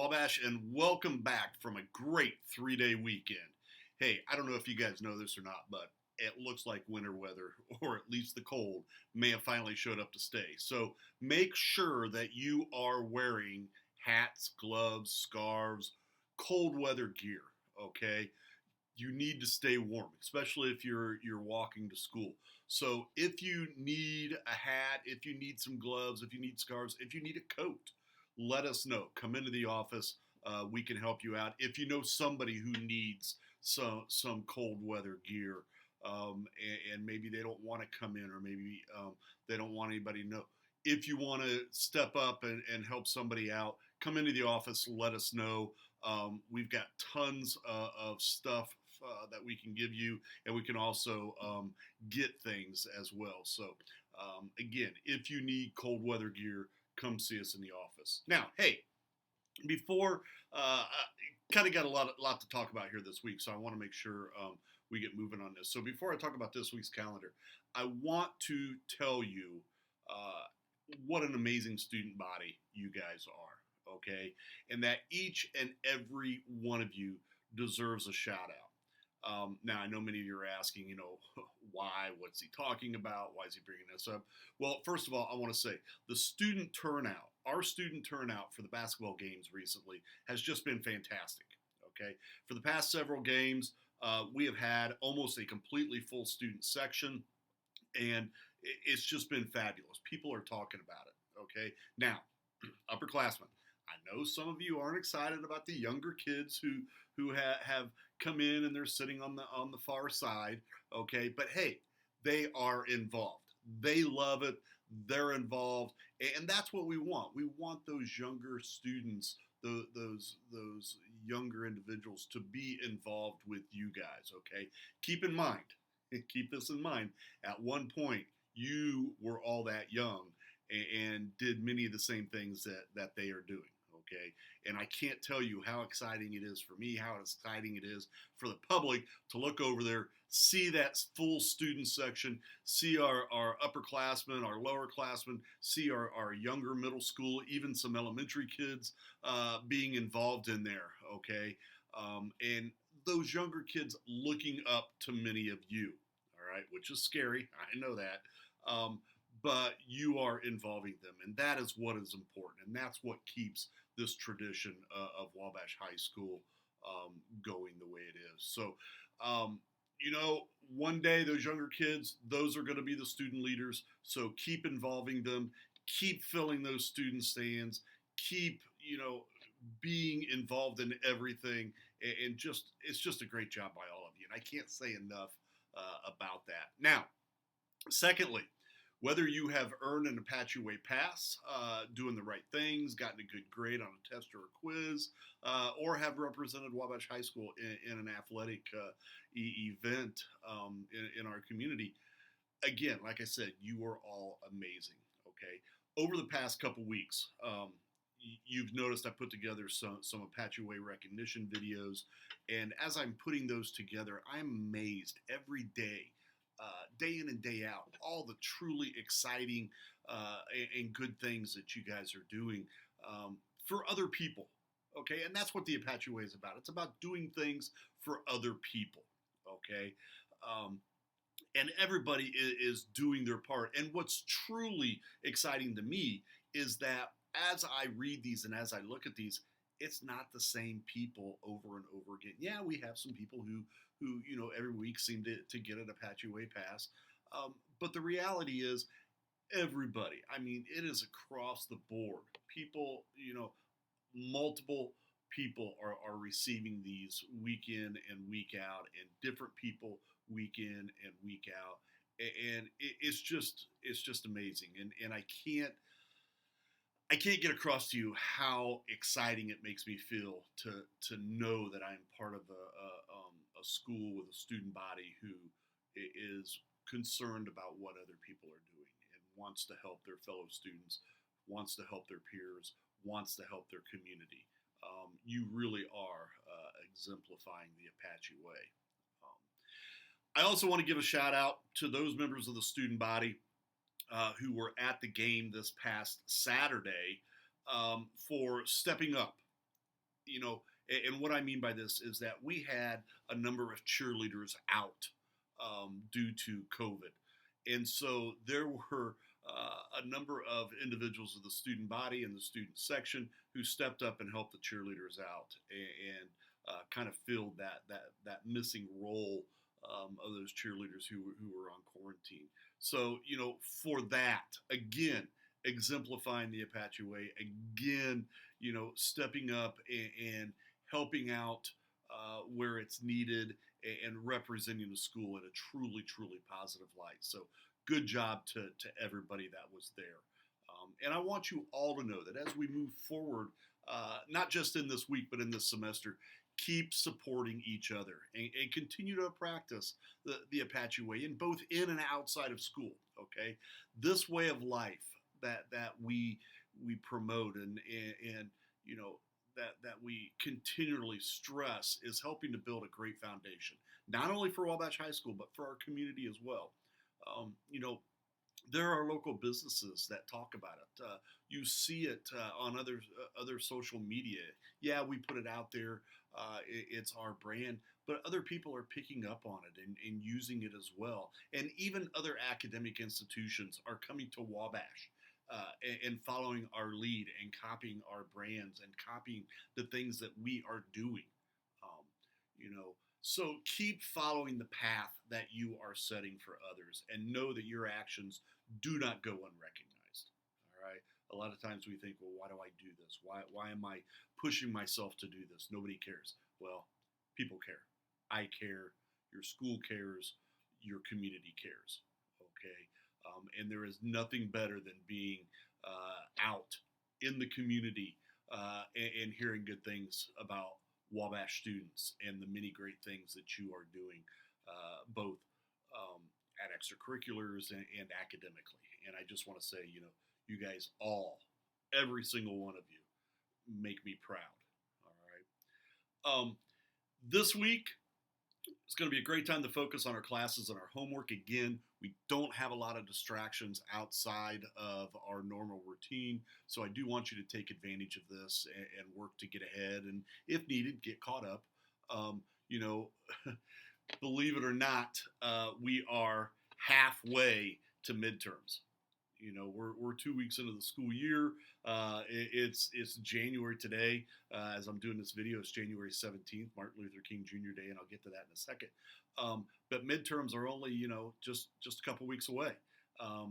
Wabash, and welcome back from a great 3-day weekend. Hey, I don't know if you guys know this or not, but it looks like winter weather, or at least the cold, may have finally showed up to stay. So make sure that you are wearing hats, gloves, scarves, cold weather gear, okay? You need to stay warm, especially if you're walking to school. So if you need a hat, if you need some gloves, if you need scarves, if you need a coat, let us know. Come into the office. We can help you out. If you know somebody who needs some cold weather gear, and maybe they don't want to come in, or maybe they don't want anybody to know. If you want to step up and help somebody out, come into the office. Let us know. We've got tons of stuff that we can give you, and we can also get things as well. So, again, if you need cold weather gear, come see us in the office. Now, hey, before kind of got a lot to talk about here this week, so I want to make sure we get moving on this. So before I talk about this week's calendar, I want to tell you what an amazing student body you guys are, okay? And that each and every one of you deserves a shout out. Now, I know many of you are asking, why? What's he talking about? Why is he bringing this up? Well, first of all, I want to say the student turnout, our student turnout for the basketball games recently has just been fantastic, okay? For the past several games, we have had almost a completely full student section, and it's just been fabulous. People are talking about it, okay? Now, upperclassmen, I know some of you aren't excited about the younger kids who have come in and they're sitting on the far side, okay? But hey, they are involved. They love it. They're involved, and that's what we want. We want those younger students, those younger individuals, to be involved with you guys, okay? Keep this in mind. At one point, you were all that young and did many of the same things that they are doing. Okay, and I can't tell you how exciting it is for me, how exciting it is for the public to look over there, see that full student section, see our upperclassmen, our lowerclassmen, see our younger middle school, even some elementary kids being involved in there. Okay, and those younger kids looking up to many of you. All right, which is scary. I know that. But you are involving them, and that is what is important, and that's what keeps this tradition of Wabash High School going the way it is. So, one day those younger kids, those are going to be the student leaders. So keep involving them, keep filling those student stands, keep being involved in everything, and it's just a great job by all of you, and I can't say enough about that. Now, secondly, whether you have earned an Apache Way pass, doing the right things, gotten a good grade on a test or a quiz, or have represented Wabash High School in an athletic event in our community, again, like I said, you are all amazing, okay? Over the past couple weeks, you've noticed I put together some Apache Way recognition videos, and as I'm putting those together, I'm amazed every day, day in and day out, all the truly exciting and good things that you guys are doing for other people, okay? And that's what the Apache Way is about. It's about doing things for other people, okay? And everybody is doing their part. And what's truly exciting to me is that as I read these and as I look at these, it's not the same people over and over again. Yeah, we have some people who every week seem to get an Apache Way pass, but the reality is everybody. I mean, it is across the board. People, multiple people are receiving these week in and week out, and different people week in and week out, and it's just amazing, and I can't get across to you how exciting it makes me feel to know that I'm part of a school with a student body who is concerned about what other people are doing and wants to help their fellow students, wants to help their peers, wants to help their community. You really are exemplifying the Apache Way. I also want to give a shout out to those members of the student body who were at the game this past Saturday for stepping up you know, and what I mean by this is that we had a number of cheerleaders out due to COVID. And so there were a number of individuals of the student body and the student section who stepped up and helped the cheerleaders out and kind of filled that missing role of those cheerleaders who were on quarantine. So, you know, for that, again, exemplifying the Apache way, again, you know, stepping up and helping out where it's needed and representing the school in a truly, truly positive light. So good job to everybody that was there. And I want you all to know that as we move forward, not just in this week, but in this semester, keep supporting each other and continue to practice the Apache way in both in and outside of school. Okay, this way of life that we promote and you know that we continually stress is helping to build a great foundation, not only for Wabash High School but for our community as well. You know, there are local businesses that talk about it. You see it on other social media. Yeah, we put it out there. It's our brand, but other people are picking up on it and using it as well. And even other academic institutions are coming to Wabash and following our lead and copying our brands and copying the things that we are doing. Um, you know, so keep following the path that you are setting for others and know that your actions do not go unrecognized. All right. A lot of times we think, well, why do I do this? Why am I pushing myself to do this? Nobody cares. Well, people care. I care. Your school cares. Your community cares. Okay. And there is nothing better than being out in the community and hearing good things about Wabash students and the many great things that you are doing, both at extracurriculars and academically. And I just want to say, you know, you guys all, every single one of you, make me proud. All right. This week, it's going to be a great time to focus on our classes and our homework. Again, we don't have a lot of distractions outside of our normal routine, so I do want you to take advantage of this and work to get ahead, and if needed, get caught up. You know, believe it or not, we are halfway to midterms. You know, we're 2 weeks into the school year. It's January today. As I'm doing this video, it's January 17th, Martin Luther King Jr. Day, and I'll get to that in a second. But midterms are only, you know, just a couple weeks away.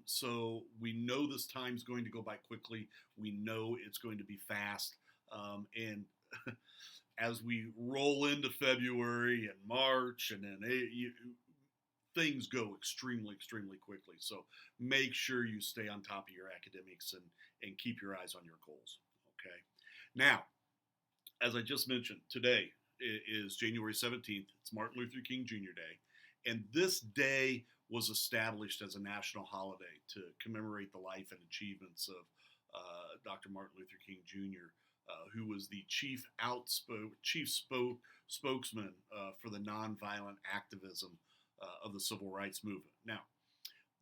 So we know this time's going to go by quickly. We know it's going to be fast. And as we roll into February and March, and then things go extremely, extremely quickly. So make sure you stay on top of your academics and keep your eyes on your goals. Okay. Now, as I just mentioned, today is January 17th. It's Martin Luther King Jr. Day. And this day was established as a national holiday to commemorate the life and achievements of Dr. Martin Luther King Jr., who was the chief spokesman for the nonviolent activism of the civil rights movement. Now,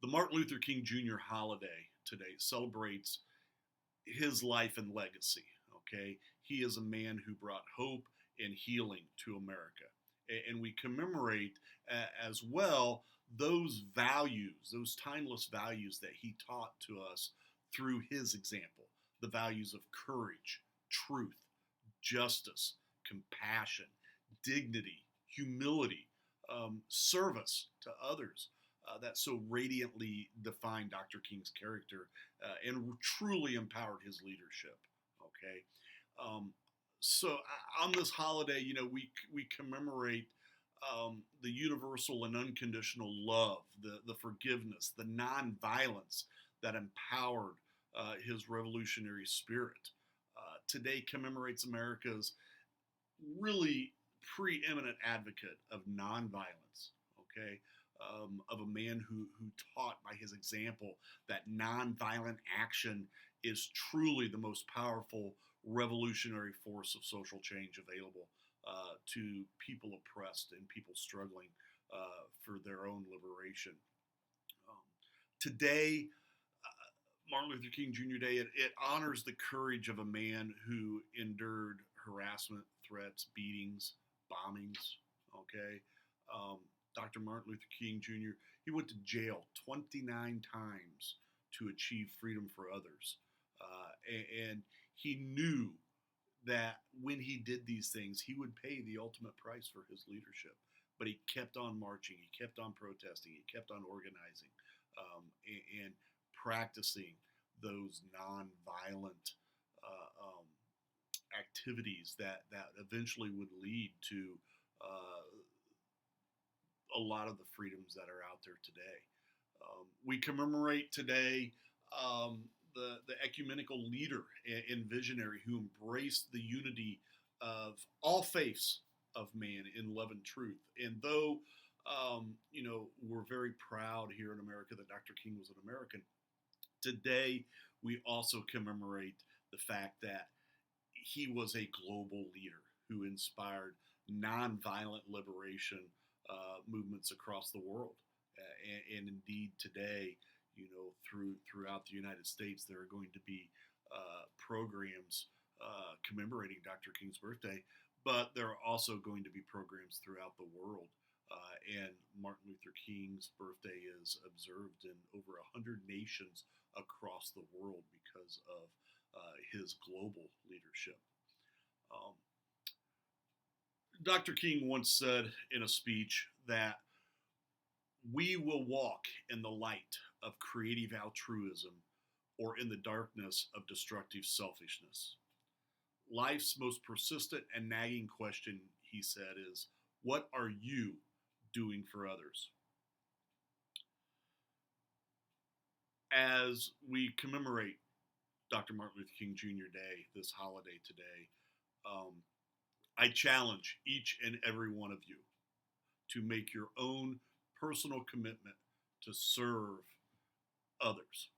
the Martin Luther King Jr. holiday today celebrates his life and legacy. Okay, he is a man who brought hope and healing to America, and we commemorate as well those values, those timeless values that he taught to us through his example, the values of courage, truth, justice, compassion, dignity, humility, service to others that so radiantly defined Dr. King's character and truly empowered his leadership. Okay, so on this holiday, you know, we commemorate the universal and unconditional love, the forgiveness, the nonviolence that empowered his revolutionary spirit. Today commemorates America's really preeminent advocate of nonviolence, okay, of a man who taught by his example that nonviolent action is truly the most powerful revolutionary force of social change available to people oppressed and people struggling for their own liberation. Today, Martin Luther King Jr. Day, it honors the courage of a man who endured harassment, threats, beatings, bombings. Okay, um, Dr. Martin Luther King Jr. He went to jail 29 times to achieve freedom for others, and he knew that when he did these things, he would pay the ultimate price for his leadership. But he kept on marching, he kept on protesting, he kept on organizing, and practicing those nonviolent activities that eventually would lead to a lot of the freedoms that are out there today. We commemorate today the ecumenical leader and visionary who embraced the unity of all faiths of man in love and truth. And though, we're very proud here in America that Dr. King was an American, today we also commemorate the fact that he was a global leader who inspired nonviolent liberation movements across the world. And indeed, today, throughout the United States, there are going to be programs commemorating Dr. King's birthday, but there are also going to be programs throughout the world. And Martin Luther King's birthday is observed in over 100 nations across the world because of his global leadership. Dr. King once said in a speech that we will walk in the light of creative altruism or in the darkness of destructive selfishness. Life's most persistent and nagging question, he said, is what are you doing for others? As we commemorate Dr. Martin Luther King Jr. Day, this holiday today, I challenge each and every one of you to make your own personal commitment to serve others,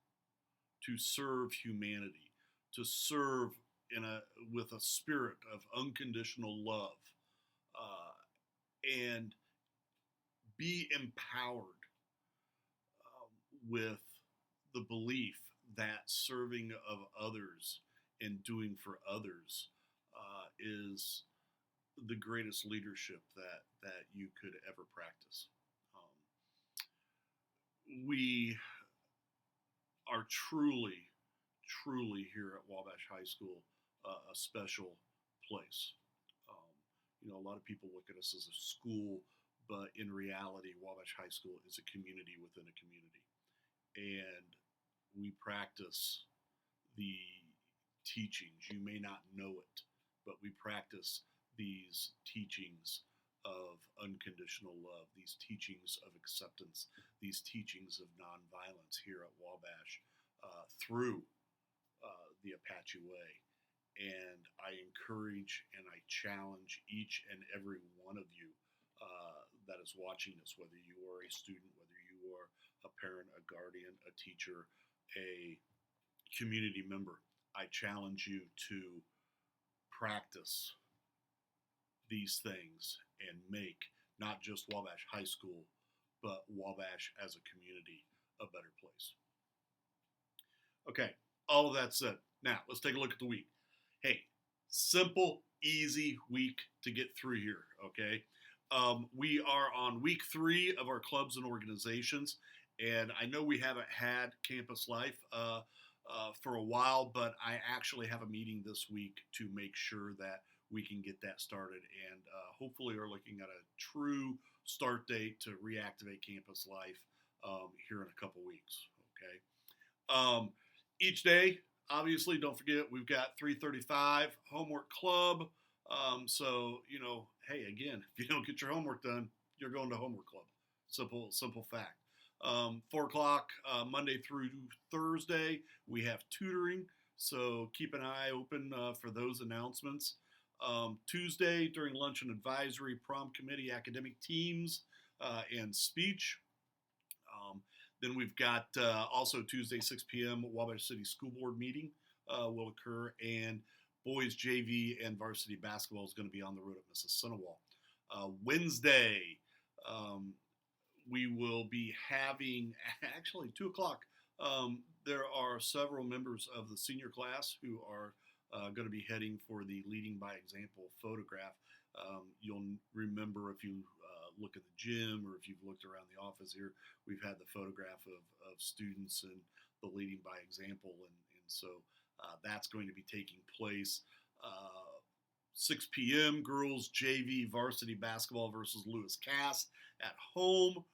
to serve humanity, to serve with a spirit of unconditional love, and be empowered with the belief that serving of others and doing for others is the greatest leadership that you could ever practice. We are truly here at Wabash High School a special place. A lot of people look at us as a school, but in reality, Wabash High School is a community within a community. And we practice the teachings. You may not know it, but we practice these teachings of unconditional love, these teachings of acceptance, these teachings of nonviolence here at Wabash through the Apache Way. And I encourage and I challenge each and every one of you that is watching this, whether you are a student, whether you are a parent, a guardian, a teacher, a community member, I challenge you to practice these things and make not just Wabash High School, but Wabash as a community a better place. Okay, all of that said, now let's take a look at the week. Hey, simple, easy week to get through here, okay? We are on week 3 of our clubs and organizations, and I know we haven't had Campus Life for a while, but I actually have a meeting this week to make sure that we can get that started, and hopefully are looking at a true start date to reactivate Campus Life here in a couple weeks, okay? Each day, obviously, don't forget, we've got 3:35 homework club. So, hey, again, if you don't get your homework done, you're going to homework club. Simple fact. 4 o'clock, Monday through Thursday, we have tutoring. So keep an eye open for those announcements. Tuesday, during lunch and advisory, prom committee, academic teams, and speech. Then we've got also Tuesday, 6 p.m., Wabash City School Board meeting will occur, and boys JV and varsity basketball is going to be on the road at Mrs. Sinnewall. Wednesday, we will be having, actually 2 o'clock, there are several members of the senior class who are going to be heading for the Leading by Example photograph. You'll remember if you look at the gym or if you've looked around the office here, we've had the photograph of students and the Leading by Example. And so that's going to be taking place 6 p.m. Girls JV varsity basketball versus Lewis Cass at home.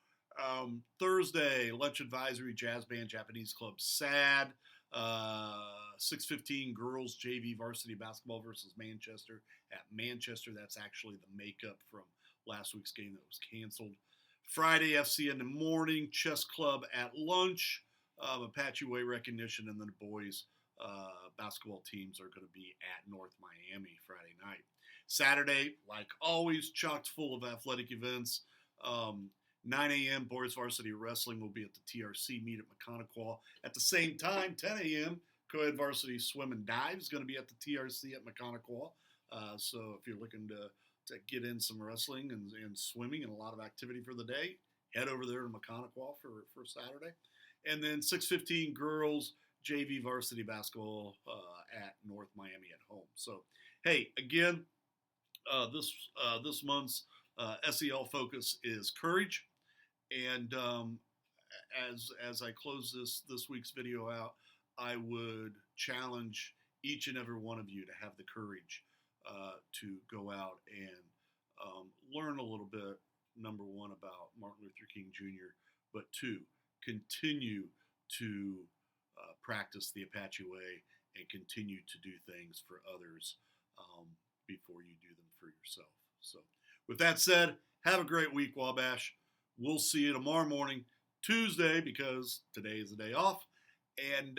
Thursday, lunch advisory, jazz band, Japanese club, SAD. 6:15 girls JV varsity basketball versus Manchester at Manchester. That's actually the makeup from last week's game that was canceled. Friday, FC in the morning, chess club at lunch, Apache Way recognition, and then the boys basketball teams are going to be at North Miami Friday night. Saturday, like always, chocked full of athletic events. 9 a.m. boys varsity wrestling will be at the TRC meet at Mechanical. At the same time, 10 a.m. co-ed varsity swim and dive is going to be at the TRC at Mechanical. So if you're looking to get in some wrestling and swimming and a lot of activity for the day, head over there to Mechanical for Saturday. And then 6:15 girls JV varsity basketball at North Miami at home. So, hey, again, this month's SEL focus is courage. And as I close this week's video out, I would challenge each and every one of you to have the courage to go out and learn a little bit, number one, about Martin Luther King Jr., but two, continue to practice the Apache Way and continue to do things for others before you do them for yourself. So with that said, have a great week, Wabash. We'll see you tomorrow morning, Tuesday, because today is the day off, and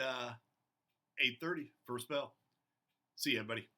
8:30, first bell. See you, everybody.